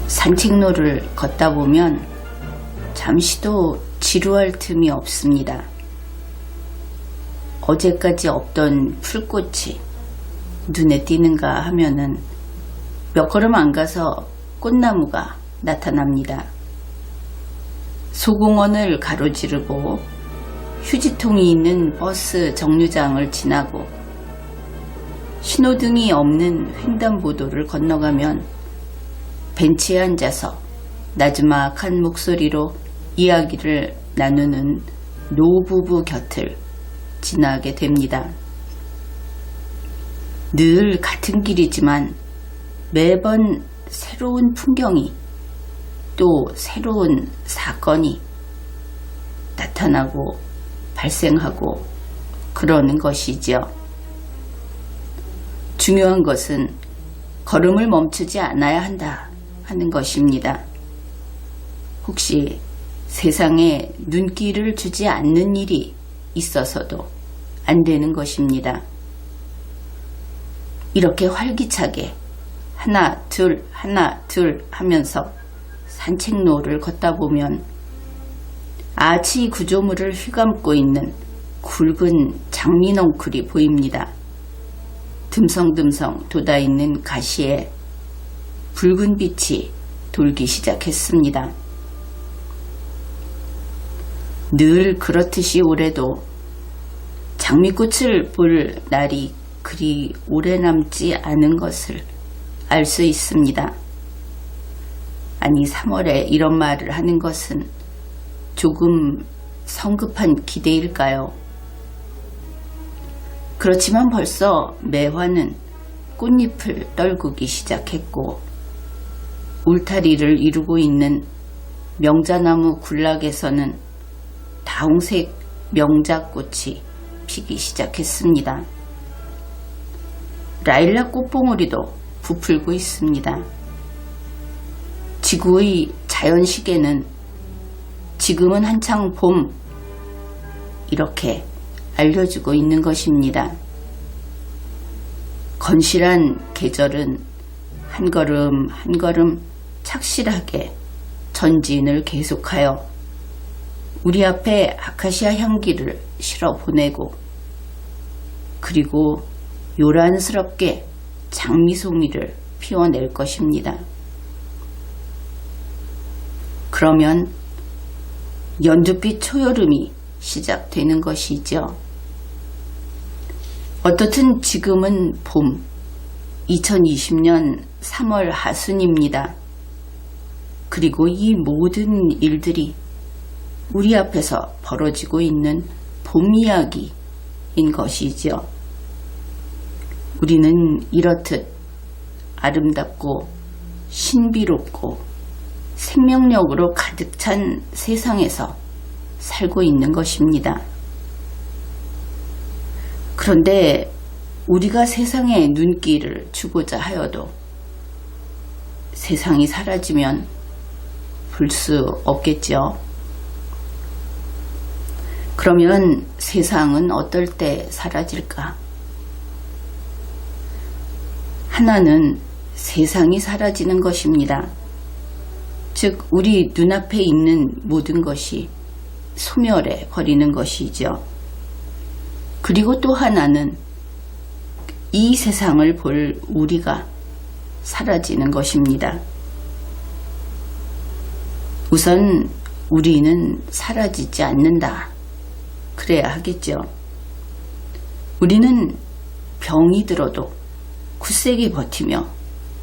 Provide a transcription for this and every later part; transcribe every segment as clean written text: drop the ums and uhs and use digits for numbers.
산책로를 걷다 보면 잠시도 지루할 틈이 없습니다. 어제까지 없던 풀꽃이 눈에 띄는가 하면은 몇 걸음 안 가서 꽃나무가 나타납니다. 소공원을 가로지르고 휴지통이 있는 버스 정류장을 지나고 신호등이 없는 횡단보도를 건너가면 벤치에 앉아서 나지막한 목소리로 이야기를 나누는 노부부 곁을 지나게 됩니다. 늘 같은 길이지만 매번 새로운 풍경이 또 새로운 사건이 나타나고 발생하고 그러는 것이지요. 중요한 것은 걸음을 멈추지 않아야 한다 하는 것입니다. 혹시 세상에 눈길을 주지 않는 일이 있어서도 안 되는 것입니다. 이렇게 활기차게 하나 둘 하면서 산책로를 걷다 보면 아치 구조물을 휘감고 있는 굵은 장미넝쿨이 보입니다. 듬성듬성 돋아있는 가시에 붉은 빛이 돌기 시작했습니다. 늘 그렇듯이 올해도 장미꽃을 볼 날이 그리 오래 남지 않은 것을 알 수 있습니다. 아니 3월에 이런 말을 하는 것은 조금 성급한 기대일까요? 그렇지만 벌써 매화는 꽃잎을 떨구기 시작했고 울타리를 이루고 있는 명자나무 군락에서는 다홍색 명자꽃이 피기 시작했습니다. 라일락 꽃봉오리도 부풀고 있습니다. 지구의 자연시계는 지금은 한창 봄 이렇게 알려주고 있는 것입니다. 건실한 계절은 한 걸음 한 걸음 착실하게 전진을 계속하여 우리 앞에 아카시아 향기를 실어 보내고 그리고 요란스럽게 장미송이를 피워낼 것입니다. 그러면 연두빛 초여름이 시작되는 것이죠. 어떻든 지금은 봄, 2020년 3월 하순입니다. 그리고 이 모든 일들이 우리 앞에서 벌어지고 있는 봄 이야기인 것이죠. 우리는 이렇듯 아름답고 신비롭고 생명력으로 가득 찬 세상에서 살고 있는 것입니다. 그런데 우리가 세상에 눈길을 주고자 하여도 세상이 사라지면 볼 수 없겠죠. 그러면 세상은 어떨 때 사라질까? 하나는 세상이 사라지는 것입니다. 즉 우리 눈앞에 있는 모든 것이 소멸해 버리는 것이죠. 그리고 또 하나는 이 세상을 볼 우리가 사라지는 것입니다. 우선 우리는 사라지지 않는다. 그래야 하겠죠. 우리는 병이 들어도 굳세게 버티며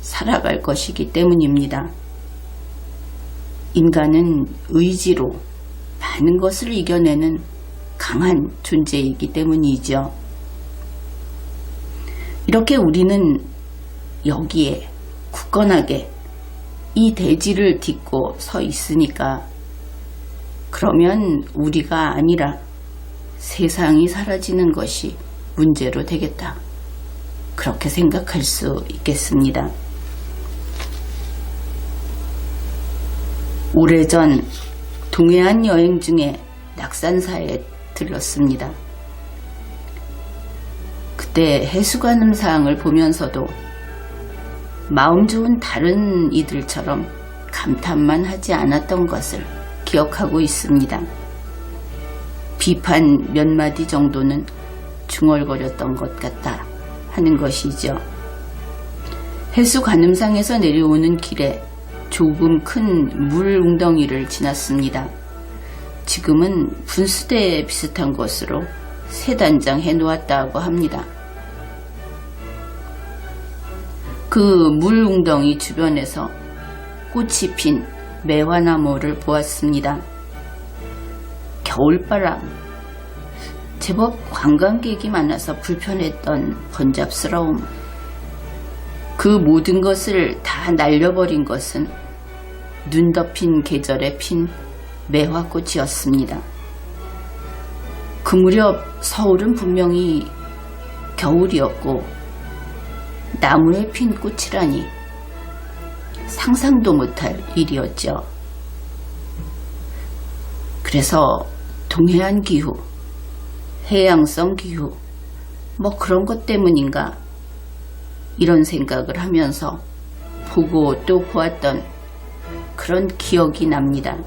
살아갈 것이기 때문입니다. 인간은 의지로 많은 것을 이겨내는 강한 존재이기 때문이죠. 이렇게 우리는 여기에 굳건하게 이 대지를 딛고 서 있으니까 그러면 우리가 아니라 세상이 사라지는 것이 문제로 되겠다. 그렇게 생각할 수 있겠습니다. 오래전 동해안 여행 중에 낙산사에 들렀습니다. 그때 해수관음상을 보면서도 마음 좋은 다른 이들처럼 감탄만 하지 않았던 것을 기억하고 있습니다. 비판 몇 마디 정도는 중얼거렸던 것 같다 하는 것이죠. 해수 관음상에서 내려오는 길에 조금 큰 물 웅덩이를 지났습니다. 지금은 분수대 비슷한 것으로 새 단장 해놓았다고 합니다. 그 물 웅덩이 주변에서 꽃이 핀 매화나무를 보았습니다. 겨울바람, 제법 관광객이 많아서 불편했던 번잡스러움, 그 모든 것을 다 날려버린 것은 눈 덮인 계절에 핀 매화꽃이었습니다. 그 무렵 서울은 분명히 겨울이었고 나무에 핀 꽃이라니 상상도 못할 일이었죠. 그래서 동해안 기후, 해양성 기후, 뭐 그런 것 때문인가 이런 생각을 하면서 보고 또 보았던 그런 기억이 납니다.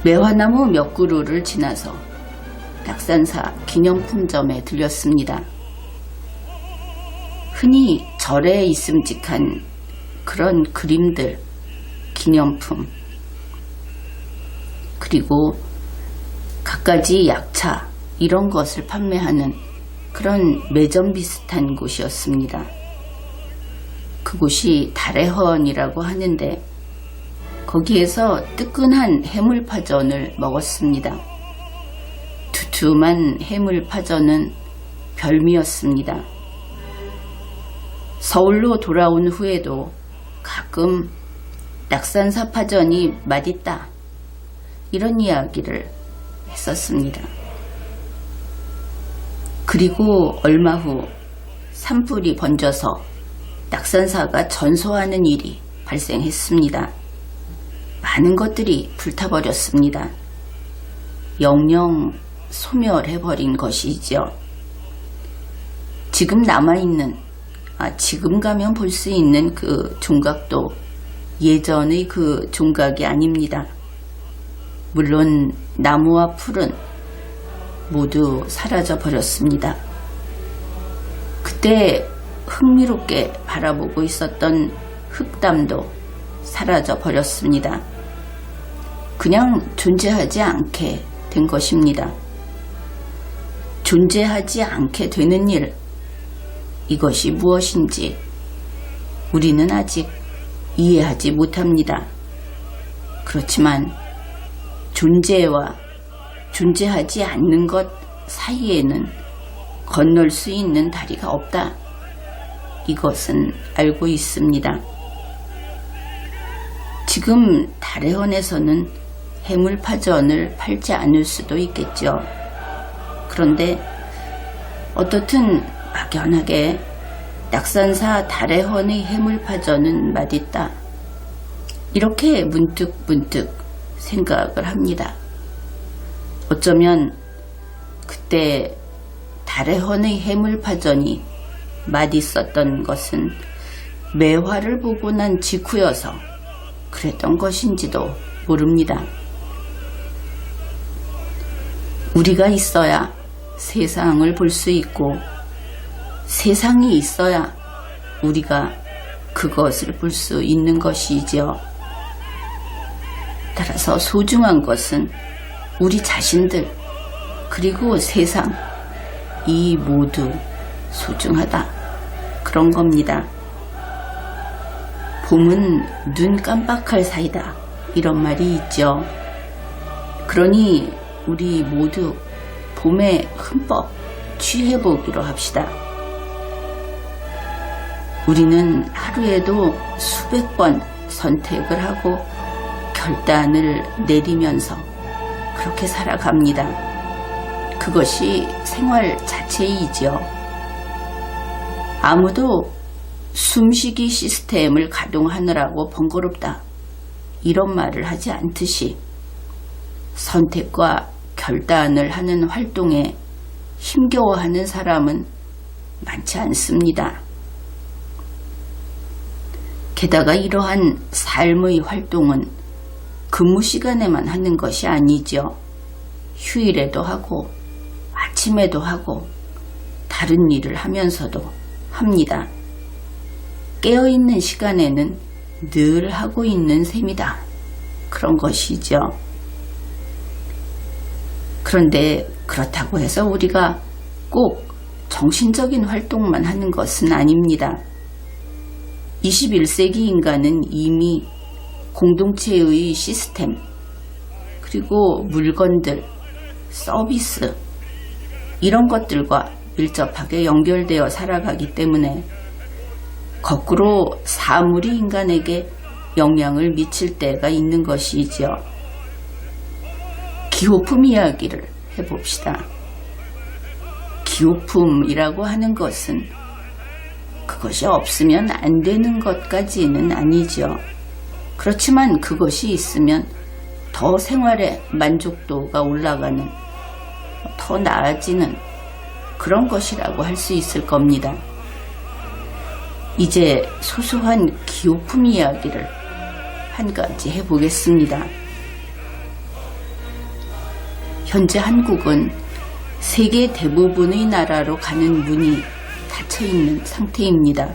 매화나무 몇 그루를 지나서 낙산사 기념품점에 들렸습니다. 흔히 절에 있음직한 그런 그림들, 기념품, 그리고 갖가지 약차 이런 것을 판매하는 그런 매점 비슷한 곳이었습니다. 그곳이 달의 헌이라고 하는데 거기에서 뜨끈한 해물파전을 먹었습니다. 두툼한 해물파전은 별미였습니다. 서울로 돌아온 후에도 가끔 낙산사 파전이 맛있다 이런 이야기를 했었습니다. 그리고 얼마 후 산불이 번져서 낙산사가 전소하는 일이 발생했습니다. 많은 것들이 불타버렸습니다. 영영 소멸해버린 것이죠. 지금 남아있는, 지금 가면 볼 수 있는 그 종각도 예전의 그 종각이 아닙니다. 물론 나무와 풀은 모두 사라져 버렸습니다. 그때 흥미롭게 바라보고 있었던 흙담도 사라져 버렸습니다. 그냥 존재하지 않게 된 것입니다. 존재하지 않게 되는 일, 이것이 무엇인지 우리는 아직 이해하지 못합니다. 그렇지만 존재와 존재하지 않는 것 사이에는 건널 수 있는 다리가 없다. 이것은 알고 있습니다. 지금 달의 헌에서는 해물파전을 팔지 않을 수도 있겠죠. 그런데 어떻든 막연하게 낙산사 달의 헌의 해물파전은 맛있다. 이렇게 문득 생각을 합니다. 어쩌면 그때 달의 헌의 해물파전이 맛있었던 것은 매화를 보고 난 직후여서 그랬던 것인지도 모릅니다. 우리가 있어야 세상을 볼 수 있고 세상이 있어야 우리가 그것을 볼 수 있는 것이지요. 따라서 소중한 것은 우리 자신들 그리고 세상 이 모두 소중하다 그런 겁니다. 봄은 눈 깜빡할 사이다 이런 말이 있죠. 그러니 우리 모두 봄에 흠뻑 취해보기로 합시다. 우리는 하루에도 수백 번 선택을 하고 결단을 내리면서 그렇게 살아갑니다. 그것이 생활 자체이지요. 아무도 숨쉬기 시스템을 가동하느라고 번거롭다 이런 말을 하지 않듯이 선택과 결단을 하는 활동에 힘겨워하는 사람은 많지 않습니다. 게다가 이러한 삶의 활동은 근무 시간에만 하는 것이 아니죠. 휴일에도 하고 아침에도 하고 다른 일을 하면서도 합니다. 깨어있는 시간에는 늘 하고 있는 셈이다. 그런 것이죠. 그런데 그렇다고 해서 우리가 꼭 정신적인 활동만 하는 것은 아닙니다. 21세기 인간은 이미 공동체의 시스템, 그리고 물건들, 서비스, 이런 것들과 밀접하게 연결되어 살아가기 때문에 거꾸로 사물이 인간에게 영향을 미칠 때가 있는 것이지요. 기호품 이야기를 해봅시다. 기호품이라고 하는 것은 그것이 없으면 안 되는 것까지는 아니죠. 그렇지만 그것이 있으면 더 생활의 만족도가 올라가는, 더 나아지는 그런 것이라고 할 수 있을 겁니다. 이제 소소한 기호품 이야기를 한 가지 해보겠습니다. 현재 한국은 세계 대부분의 나라로 가는 문이 닫혀있는 상태입니다.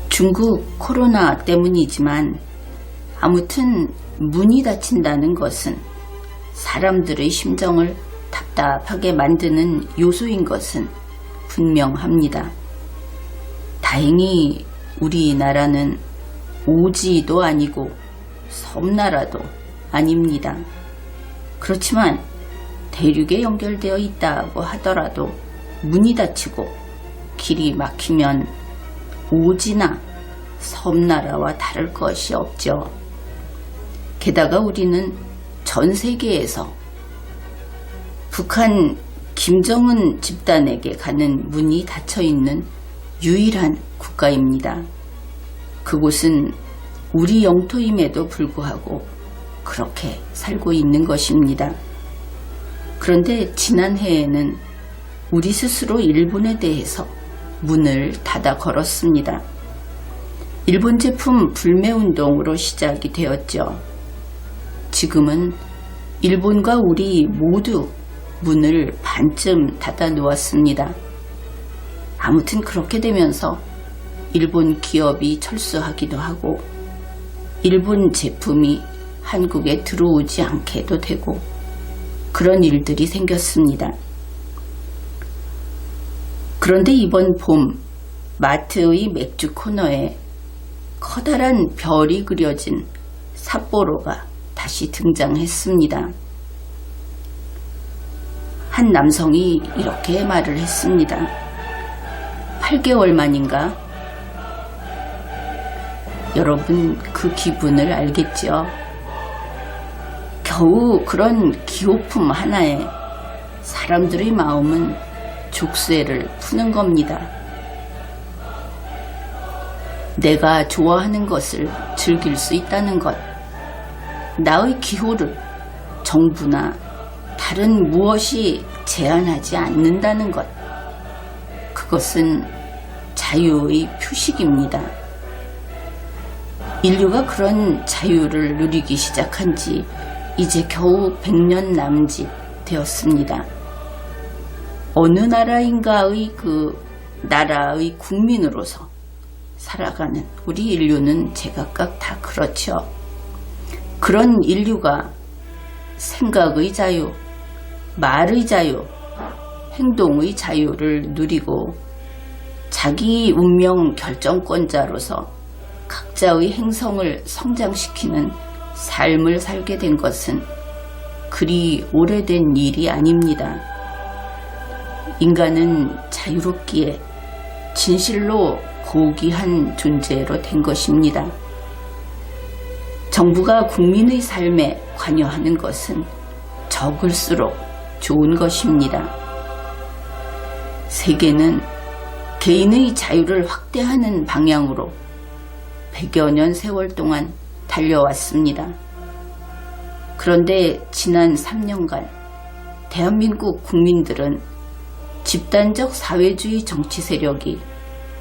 중국 코로나 때문이지만 아무튼 문이 닫힌다는 것은 사람들의 심정을 답답하게 만드는 요소인 것은 분명합니다. 다행히 우리나라는 오지도 아니고 섬나라도 아닙니다. 그렇지만 대륙에 연결되어 있다고 하더라도 문이 닫히고 길이 막히면 오지나 섬나라와 다를 것이 없죠. 게다가 우리는 전 세계에서 북한 김정은 집단에게 가는 문이 닫혀있는 유일한 국가입니다. 그곳은 우리 영토임에도 불구하고 그렇게 살고 있는 것입니다. 그런데 지난해에는 우리 스스로 일본에 대해서 문을 닫아 걸었습니다. 일본 제품 불매운동으로 시작이 되었죠. 지금은 일본과 우리 모두 문을 반쯤 닫아 놓았습니다. 아무튼 그렇게 되면서 일본 기업이 철수하기도 하고 일본 제품이 한국에 들어오지 않게도 되고 그런 일들이 생겼습니다. 그런데 이번 봄 마트의 맥주 코너에 커다란 별이 그려진 삿포로가 다시 등장했습니다. 한 남성이 이렇게 말을 했습니다. 8개월 만인가? 여러분 그 기분을 알겠죠? 겨우 그런 기호품 하나에 사람들의 마음은 족쇄를 푸는 겁니다. 내가 좋아하는 것을 즐길 수 있다는 것, 나의 기호를 정부나 다른 무엇이 제한하지 않는다는 것, 그것은 자유의 표식입니다. 인류가 그런 자유를 누리기 시작한 지 이제 겨우 100년 남짓 되었습니다. 어느 나라인가의 그 나라의 국민으로서 살아가는 우리 인류는 제각각 다 그렇죠. 그런 인류가 생각의 자유, 말의 자유, 행동의 자유를 누리고 자기 운명 결정권자로서 각자의 행성을 성장시키는 삶을 살게 된 것은 그리 오래된 일이 아닙니다. 인간은 자유롭기에 진실로 고귀한 존재로 된 것입니다. 정부가 국민의 삶에 관여하는 것은 적을수록 좋은 것입니다. 세계는 개인의 자유를 확대하는 방향으로 100여 년 세월 동안 달려왔습니다. 그런데 지난 3년간 대한민국 국민들은 집단적 사회주의 정치 세력이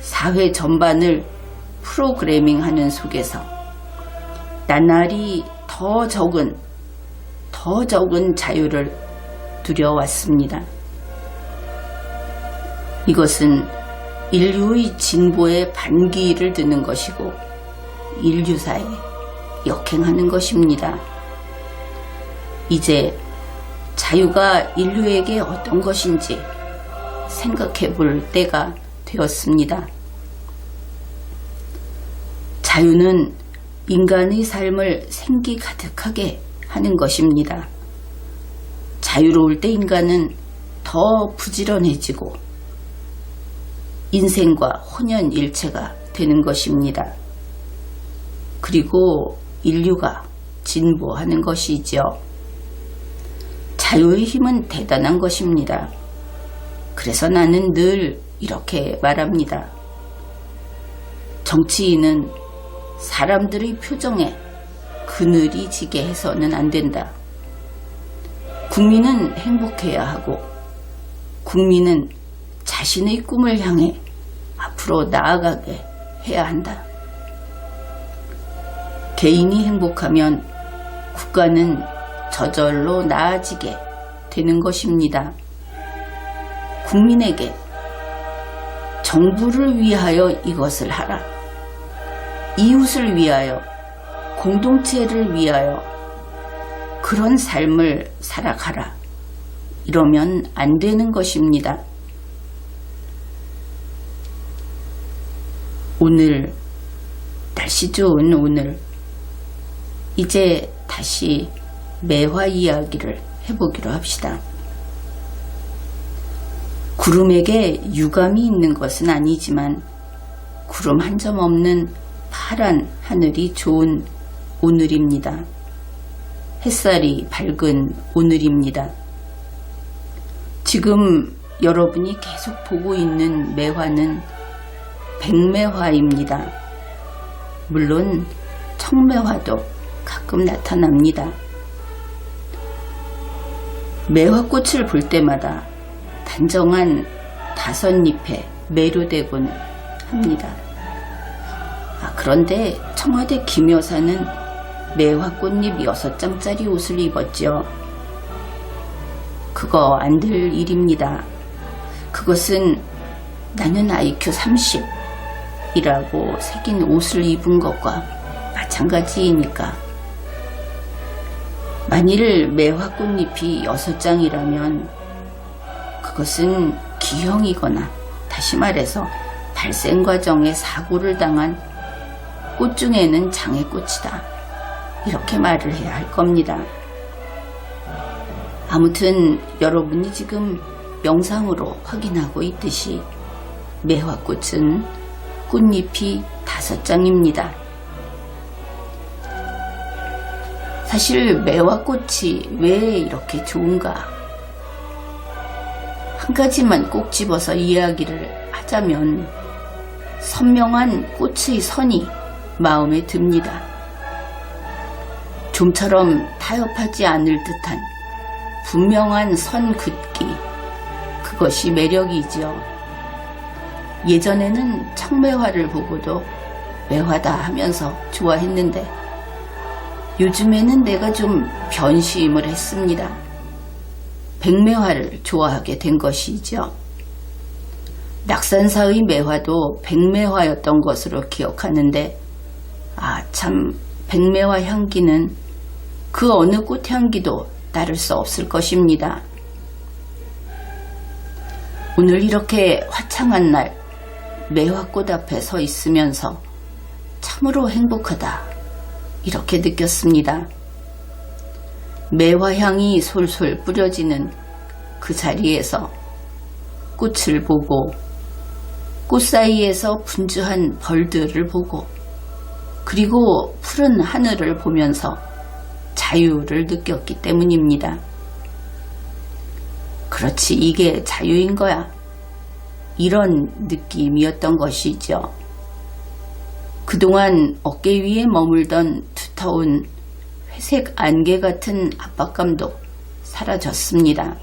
사회 전반을 프로그래밍 하는 속에서 나날이 더 적은 자유를 누려왔습니다. 이것은 인류의 진보에 반기를 드는 것이고 인류사에 역행하는 것입니다. 이제 자유가 인류에게 어떤 것인지 생각해 볼 때가 되었습니다. 자유는 인간의 삶을 생기 가득하게 하는 것입니다. 자유로울 때 인간은 더 부지런해지고 인생과 혼연일체가 되는 것입니다. 그리고 인류가 진보하는 것이지요. 자유의 힘은 대단한 것입니다. 그래서 나는 늘 이렇게 말합니다. 정치인은 사람들의 표정에 그늘이 지게 해서는 안 된다. 국민은 행복해야 하고 국민은 자신의 꿈을 향해 앞으로 나아가게 해야 한다. 개인이 행복하면 국가는 저절로 나아지게 되는 것입니다. 국민에게 정부를 위하여 이것을 하라. 이웃을 위하여, 공동체를 위하여 그런 삶을 살아가라. 이러면 안 되는 것입니다. 오늘, 날씨 좋은 오늘, 이제 다시 매화 이야기를 해보기로 합시다. 구름에게 유감이 있는 것은 아니지만 구름 한 점 없는 파란 하늘이 좋은 오늘입니다. 햇살이 밝은 오늘입니다. 지금 여러분이 계속 보고 있는 매화는 백매화입니다. 물론 청매화도 가끔 나타납니다. 매화꽃을 볼 때마다 단정한 5잎에 매료되곤 합니다. 그런데 청와대 김 여사는 매화꽃잎 6장짜리 옷을 입었죠. 그거 안 될 일입니다. 그것은 나는 IQ 30이라고 새긴 옷을 입은 것과 마찬가지이니까. 만일 매화꽃잎이 6장이라면 그것은 기형이거나 다시 말해서 발생 과정에 사고를 당한 꽃 중에는 장애꽃이다. 이렇게 말을 해야 할 겁니다. 아무튼 여러분이 지금 영상으로 확인하고 있듯이 매화꽃은 꽃잎이 5장입니다. 사실 매화꽃이 왜 이렇게 좋은가? 한 가지만 꼭 집어서 이야기를 하자면 선명한 꽃의 선이 마음에 듭니다. 좀처럼 타협하지 않을 듯한 분명한 선 긋기, 그것이 매력이지요. 예전에는 청매화를 보고도 매화다 하면서 좋아했는데 요즘에는 내가 좀 변심을 했습니다. 백매화를 좋아하게 된 것이죠. 낙산사의 매화도 백매화였던 것으로 기억하는데 참 백매화 향기는 그 어느 꽃향기도 따를 수 없을 것입니다. 오늘 이렇게 화창한 날 매화꽃 앞에 서 있으면서 참으로 행복하다 이렇게 느꼈습니다. 매화향이 솔솔 뿌려지는 그 자리에서 꽃을 보고 꽃 사이에서 분주한 벌들을 보고 그리고 푸른 하늘을 보면서 자유를 느꼈기 때문입니다. 그렇지, 이게 자유인 거야. 이런 느낌이었던 것이죠. 그동안 어깨 위에 머물던 두터운 회색 안개 같은 압박감도 사라졌습니다.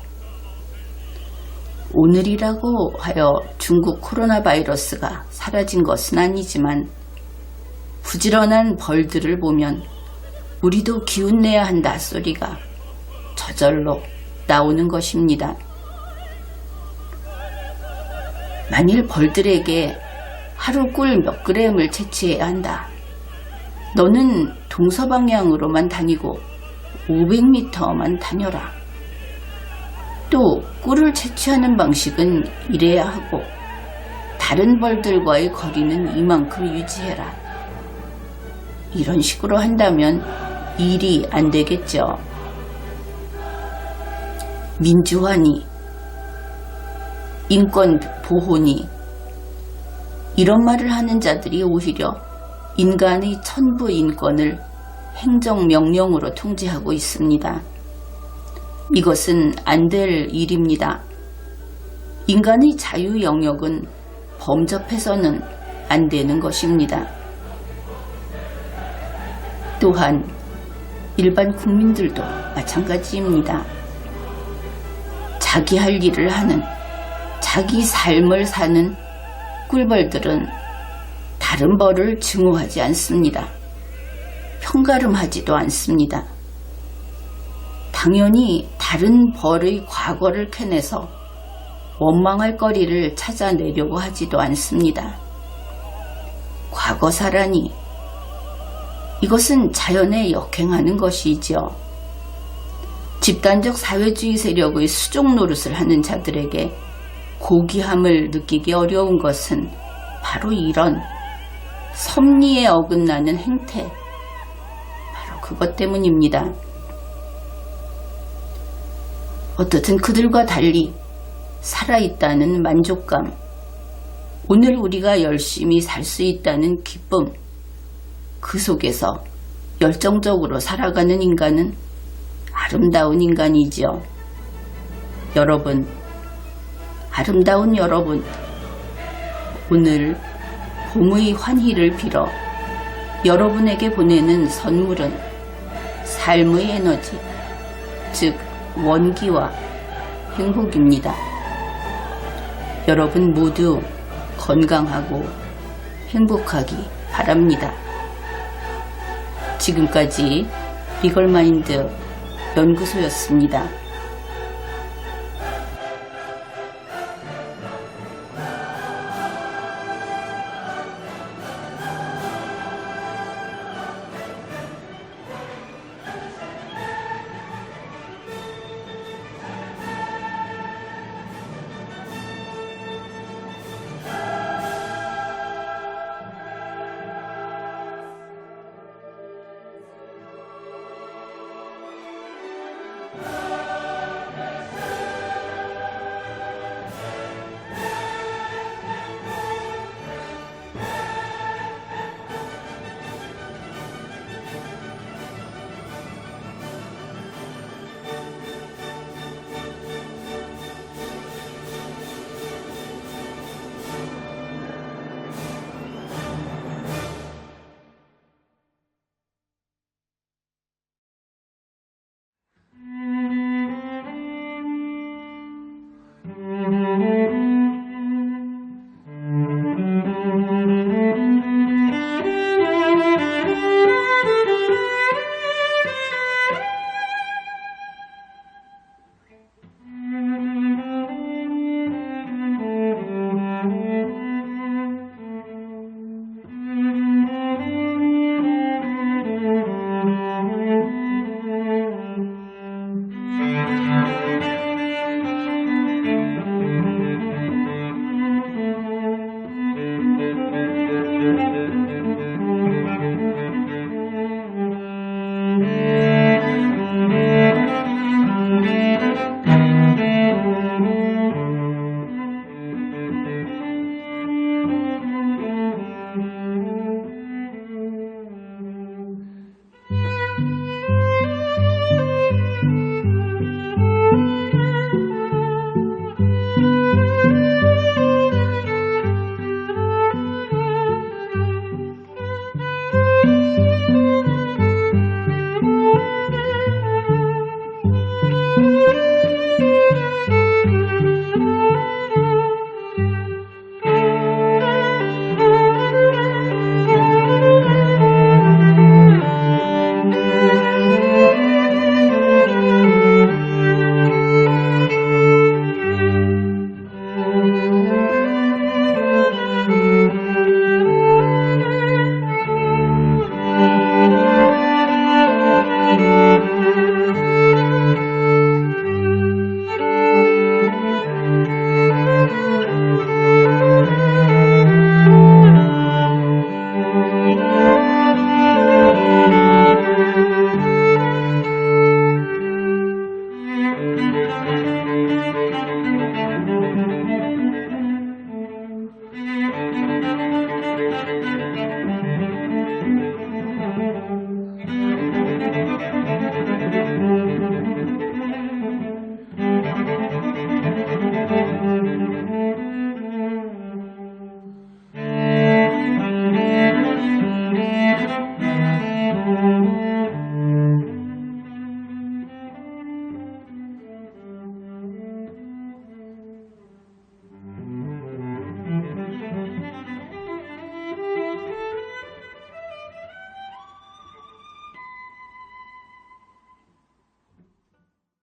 오늘이라고 하여 중국 코로나 바이러스가 사라진 것은 아니지만 부지런한 벌들을 보면 우리도 기운내야 한다 소리가 저절로 나오는 것입니다. 만일 벌들에게 하루 꿀 몇 그램을 채취해야 한다. 너는 동서방향으로만 다니고 500m만 다녀라. 또 꿀을 채취하는 방식은 이래야 하고 다른 벌들과의 거리는 이만큼 유지해라. 이런 식으로 한다면 일이 안 되겠죠. 민주화니 인권 보호니 이런 말을 하는 자들이 오히려 인간의 천부 인권을 행정명령으로 통제하고 있습니다. 이것은 안 될 일입니다. 인간의 자유 영역은 범접해서는 안 되는 것입니다. 또한 일반 국민들도 마찬가지입니다. 자기 할 일을 하는, 자기 삶을 사는 꿀벌들은 다른 벌을 증오하지 않습니다. 평가름하지도 않습니다. 당연히 다른 벌의 과거를 캐내서 원망할 거리를 찾아내려고 하지도 않습니다. 과거사라니 이것은 자연에 역행하는 것이죠. 집단적 사회주의 세력의 수종 노릇을 하는 자들에게 고귀함을 느끼기 어려운 것은 바로 이런 섭리에 어긋나는 행태, 바로 그것 때문입니다. 어떻든 그들과 달리 살아있다는 만족감, 오늘 우리가 열심히 살 수 있다는 기쁨, 그 속에서 열정적으로 살아가는 인간은 아름다운 인간이지요. 여러분, 아름다운 여러분, 오늘 봄의 환희를 빌어 여러분에게 보내는 선물은 삶의 에너지, 즉 원기와 행복입니다. 여러분 모두 건강하고 행복하기 바랍니다. 지금까지 리걸마인드 연구소였습니다.